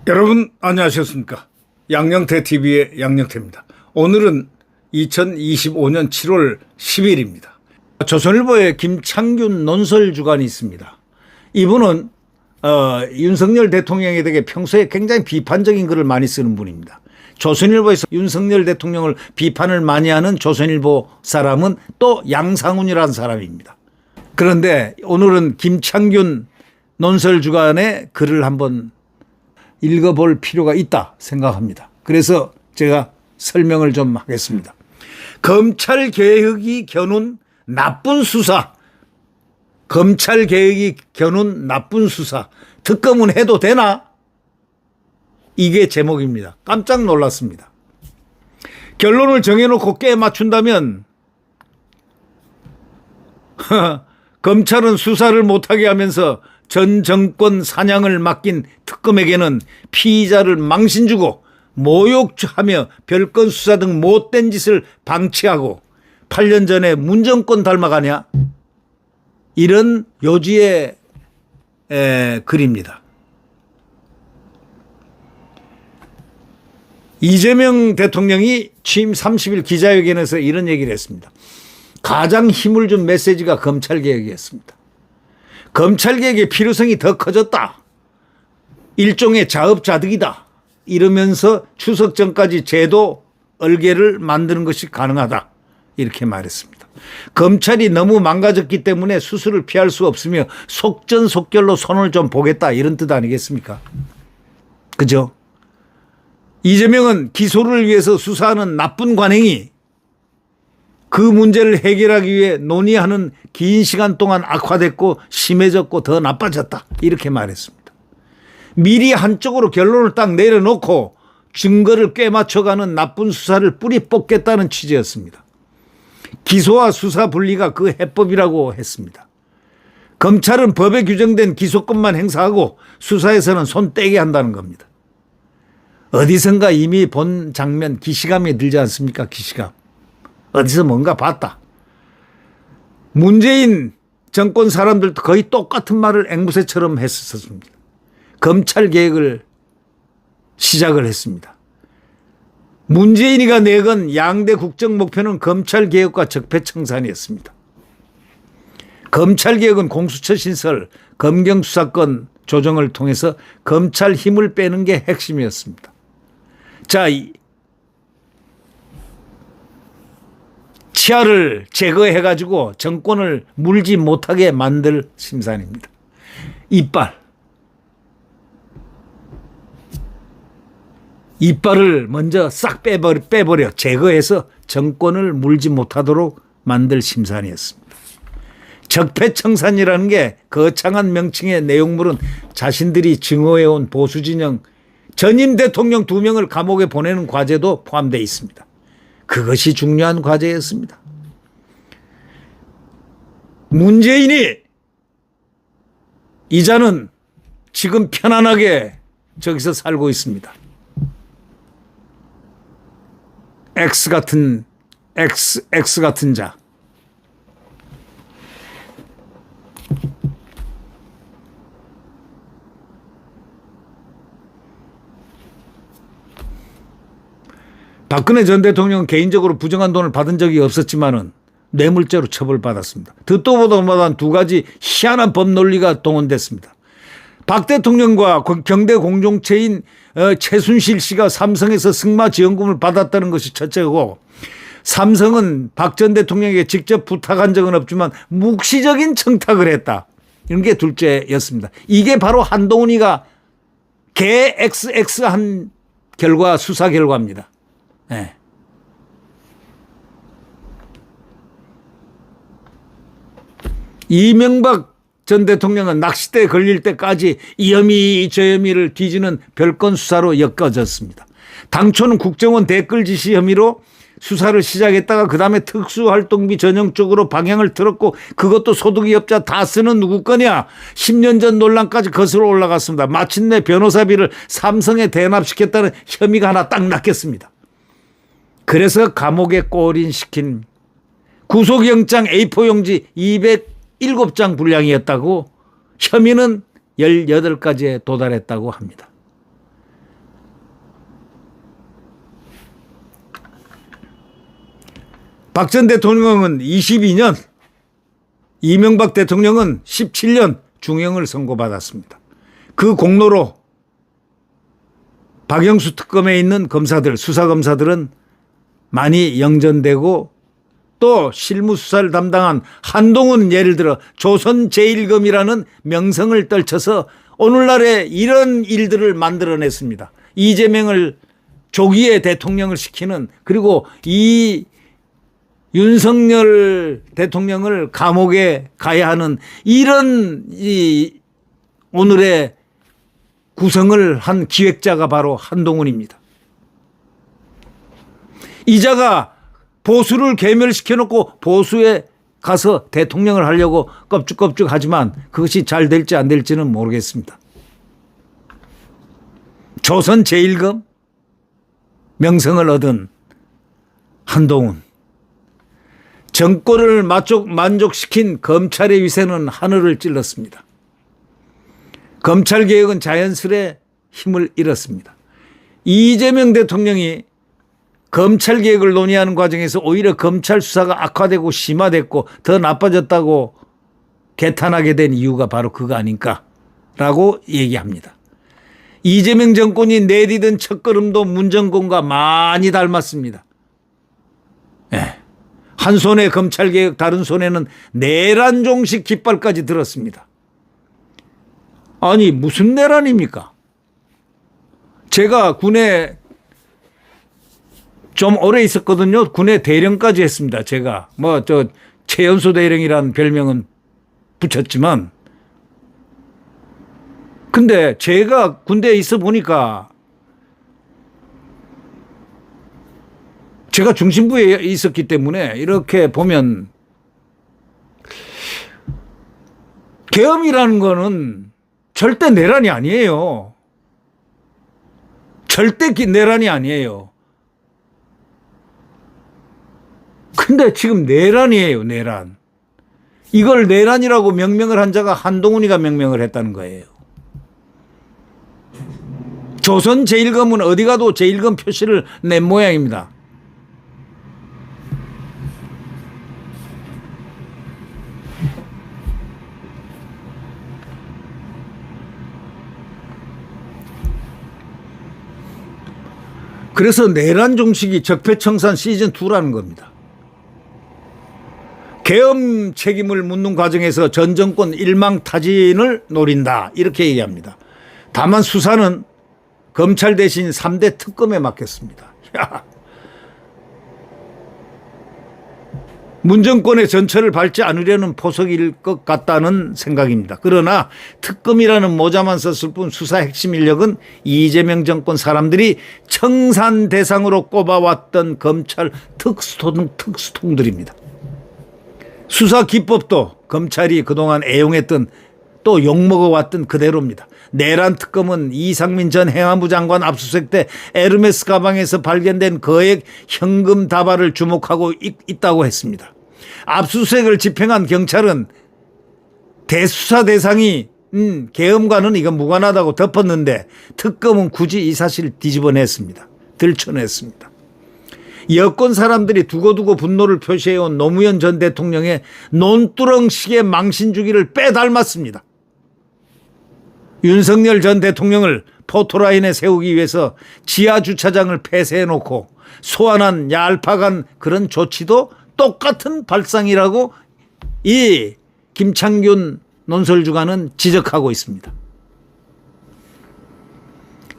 여러분 안녕하셨습니까? 양영태 TV의 양영태입니다. 오늘은 2025년 7월 10일입니다. 조선일보에 김창균 논설주간이 있습니다. 이분은 윤석열 대통령에 대해 평소에 굉장히 비판적인 글을 많이 쓰는 분입니다. 조선일보에서 윤석열 대통령을 비판을 많이 하는 조선일보 사람은 또 양상훈이라는 사람입니다. 그런데 오늘은 김창균 논설주간의 글을 한번 읽어볼 필요가 있다 생각합니다. 그래서 제가 설명을 좀 하겠습니다. 검찰개혁이 겨눈 나쁜 수사. 검찰개혁이 겨눈 나쁜 수사. 특검은 해도 되나? 이게 제목입니다. 깜짝 놀랐습니다. 결론을 정해놓고 깨 맞춘다면 검찰은 수사를 못하게 하면서 전 정권 사냥을 맡긴 특검에게는 피의자를 망신 주고 모욕하며 별건 수사 등 못된 짓을 방치하고 8년 전에 문정권 닮아가냐? 이런 요지의 글입니다. 이재명 대통령이 취임 30일 기자회견에서 이런 얘기를 했습니다. 가장 힘을 준 메시지가 검찰개혁이었습니다. 검찰개혁의 필요성이 더 커졌다. 일종의 자업자득이다. 이러면서 추석 전까지 제도 얼개를 만드는 것이 가능하다. 이렇게 말했습니다. 검찰이 너무 망가졌기 때문에 수술을 피할 수 없으며 속전속결로 손을 좀 보겠다. 이런 뜻 아니겠습니까? 그죠? 이재명은 기소를 위해서 수사하는 나쁜 관행이 그 문제를 해결하기 위해 논의하는 긴 시간 동안 악화됐고 심해졌고 더 나빠졌다. 이렇게 말했습니다. 미리 한쪽으로 결론을 딱 내려놓고 증거를 꿰맞춰가는 나쁜 수사를 뿌리 뽑겠다는 취지였습니다. 기소와 수사 분리가 그 해법이라고 했습니다. 검찰은 법에 규정된 기소권만 행사하고 수사에서는 손 떼게 한다는 겁니다. 어디선가 이미 본 장면 기시감이 들지 않습니까? 기시감. 어디서 뭔가 봤다. 문재인 정권 사람들도 거의 똑같은 말을 앵무새처럼 했었습니다. 검찰개혁을 시작을 했습니다. 문재인이가 내건 양대 국정 목표는 검찰개혁과 적폐청산이었습니다. 검찰개혁은 공수처 신설, 검경수사권 조정을 통해서 검찰 힘을 빼는 게 핵심이었습니다. 자, 치아를 제거해가지고 정권을 물지 못하게 만들 심산입니다. 이빨을 먼저 싹 빼버려 제거해서 정권을 물지 못하도록 만들 심산이었습니다. 적폐청산이라는 게 거창한 명칭의 내용물은 자신들이 증오해온 보수진영 전임 대통령 2명을 감옥에 보내는 과제도 포함되어 있습니다. 그것이 중요한 과제였습니다. 문재인이 이자는 지금 편안하게 저기서 살고 있습니다. X 같은 자. 박근혜 전 대통령은 개인적으로 부정한 돈을 받은 적이 없었지만은 뇌물죄로 처벌받았습니다. 듣도 보도 못한 두 가지 희한한 법 논리가 동원됐습니다. 박 대통령과 경대 공동체인 최순실 씨가 삼성에서 승마 지원금을 받았다는 것이 첫째고, 삼성은 박 전 대통령에게 직접 부탁한 적은 없지만 묵시적인 청탁을 했다. 이런 게 둘째였습니다. 이게 바로 한동훈이가 개 XX한 결과, 수사 결과입니다. 네. 이명박 전 대통령은 낚싯대에 걸릴 때까지 이 혐의 저 혐의를 뒤지는 별건 수사로 엮어졌습니다. 당초는 국정원 댓글 지시 혐의로 수사를 시작했다가 그다음에 특수활동비 전형적으로 방향을 틀었고, 그것도 소득이 없자 다 쓰는 누구 거냐, 10년 전 논란까지 거슬러 올라갔습니다. 마침내 변호사비를 삼성에 대납시켰다는 혐의가 하나 딱 낚였습니다. 그래서 감옥에 꼬린시킨 구속영장 A4 용지 207장 분량이었다고 혐의는 18가지에 도달했다고 합니다. 박 전 대통령은 22년, 이명박 대통령은 17년 중형을 선고받았습니다. 그 공로로 박영수 특검에 있는 검사들, 수사검사들은 많이 영전되고 또 실무수사를 담당한 한동훈은 예를 들어 조선 제1검이라는 명성을 떨쳐서 오늘날에 이런 일들을 만들어냈습니다. 이재명을 조기에 대통령을 시키는, 그리고 이 윤석열 대통령을 감옥에 가야 하는 이런 오늘의 구성을 한 기획자가 바로 한동훈입니다. 이자가 보수를 괴멸시켜놓고 보수에 가서 대통령을 하려고 껍죽껍죽 하지만 그것이 잘 될지 안 될지는 모르겠습니다. 조선 제1검 명성을 얻은 한동훈, 정권을 만족시킨 검찰의 위세는 하늘을 찔렀습니다. 검찰개혁은 자연스레 힘을 잃었습니다. 이재명 대통령이 검찰개혁을 논의하는 과정에서 오히려 검찰 수사가 악화되고 심화됐고 더 나빠졌다고 개탄하게 된 이유가 바로 그거 아닌가라고 얘기합니다. 이재명 정권이 내디딘 첫걸음도 문 정권과 많이 닮았습니다. 네. 한 손에 검찰개혁, 다른 손에는 내란 종식 깃발까지 들었습니다. 아니 무슨 내란입니까? 제가 군에 좀 오래 있었거든요. 군에 대령까지 했습니다. 제가 최연소 대령이라는 별명은 붙였지만, 근데 제가 군대에 있어 보니까 제가 중심부에 있었기 때문에 이렇게 보면 계엄이라는 거는 절대 내란이 아니에요. 절대 내란이 아니에요. 근데 지금 내란이에요, 내란. 이걸 내란이라고 명명을 한 자가 한동훈이가 명명을 했다는 거예요. 조선 제1검은 어디 가도 제1검 표시를 낸 모양입니다. 그래서 내란 종식이 적폐청산 시즌2라는 겁니다. 계엄 책임을 묻는 과정에서 전 정권 일망타진을 노린다, 이렇게 얘기합니다. 다만 수사는 검찰 대신 3대 특검에 맡겼습니다. 문 정권의 전철을 밟지 않으려는 포석일 것 같다는 생각입니다. 그러나 특검이라는 모자만 썼을 뿐 수사 핵심 인력은 이재명 정권 사람들이 청산 대상으로 꼽아왔던 검찰 특수통들입니다. 수사 기법도 검찰이 그동안 애용했던, 또 욕먹어왔던 그대로입니다. 내란 특검은 이상민 전 행안부 장관 압수수색 때 에르메스 가방에서 발견된 거액 현금 다발을 주목하고 있다고 했습니다. 압수수색을 집행한 경찰은 대수사 대상이 계엄과는 이건 무관하다고 덮었는데 특검은 굳이 이 사실을 뒤집어냈습니다. 들춰냈습니다. 여권 사람들이 두고두고 분노를 표시해온 노무현 전 대통령의 논두렁식의 망신주기를 빼닮았습니다. 윤석열 전 대통령을 포토라인에 세우기 위해서 지하주차장을 폐쇄해놓고 소환한 얄팍한 그런 조치도 똑같은 발상이라고 이 김창균 논설주가는 지적하고 있습니다.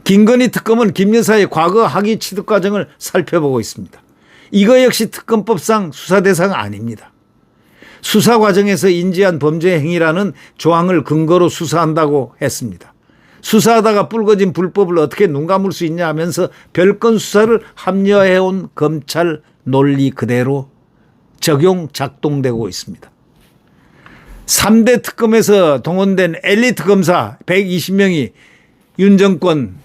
김건희 특검은 김 여사의 과거 학위 취득 과정을 살펴보고 있습니다. 이거 역시 특검법상 수사 대상 아닙니다. 수사 과정에서 인지한 범죄 행위라는 조항을 근거로 수사한다고 했습니다. 수사하다가 불거진 불법을 어떻게 눈 감을 수 있냐 하면서 별건 수사를 합리화해온 검찰 논리 그대로 작동되고 있습니다. 3대 특검에서 동원된 엘리트 검사 120명이 윤 정권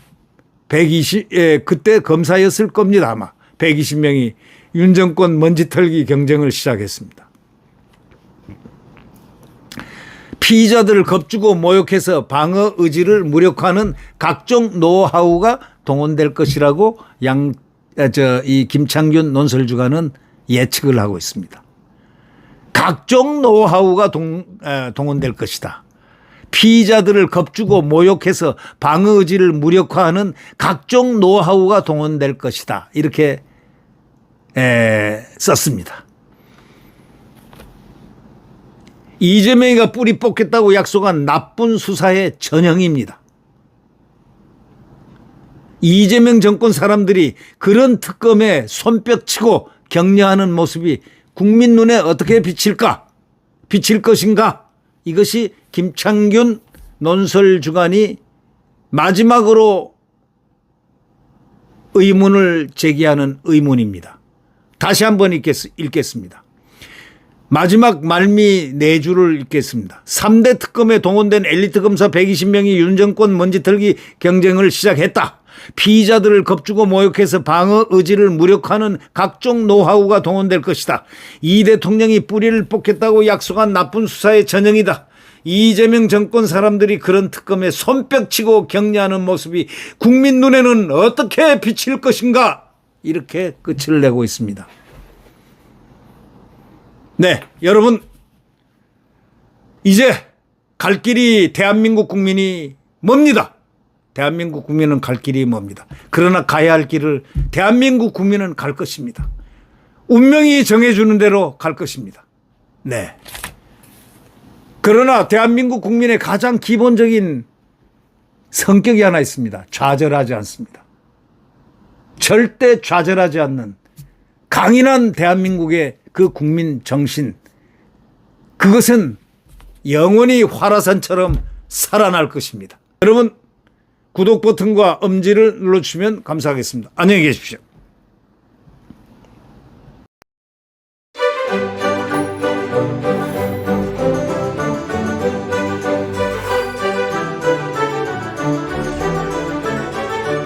그때 검사였을 겁니다. 아마 120명이 윤 정권 먼지털기 경쟁을 시작했습니다. 피의자들을 겁주고 모욕해서 방어 의지를 무력화하는 각종 노하우가 동원될 것이라고 이 김창균 논설주간은 예측을 하고 있습니다. 각종 노하우가 동원될 것이다. 피의자들을 겁주고 모욕해서 방어 의지를 무력화하는 각종 노하우가 동원될 것이다. 이렇게 썼습니다. 이재명이가 뿌리 뽑겠다고 약속한 나쁜 수사의 전형입니다. 이재명 정권 사람들이 그런 특검에 손뼉치고 격려하는 모습이 국민 눈에 어떻게 비칠 것인가? 이것이 김창균 논설주간이 마지막으로 의문을 제기하는 의문입니다. 다시 한번 읽겠습니다. 마지막 말미 4줄을 읽겠습니다. 3대 특검에 동원된 엘리트 검사 120명이 윤 정권 먼지털기 경쟁을 시작했다. 피의자들을 겁주고 모욕해서 방어 의지를 무력화하는 각종 노하우가 동원될 것이다. 이 대통령이 뿌리를 뽑겠다고 약속한 나쁜 수사의 전형이다. 이재명 정권 사람들이 그런 특검에 손뼉치고 격려하는 모습이 국민 눈에는 어떻게 비칠 것인가? 이렇게 끝을 내고 있습니다. 네, 여러분, 이제 갈 길이 대한민국 국민이 멉니다. 대한민국 국민은 갈 길이 멉니다. 그러나 가야 할 길을 대한민국 국민은 갈 것입니다. 운명이 정해주는 대로 갈 것입니다. 네. 그러나 대한민국 국민의 가장 기본적인 성격이 하나 있습니다. 좌절하지 않습니다. 절대 좌절하지 않는 강인한 대한민국의 그 국민 정신, 그것은 영원히 화라산처럼 살아날 것입니다. 여러분, 구독 버튼과 엄지를 눌러주시면 감사하겠습니다. 안녕히 계십시오.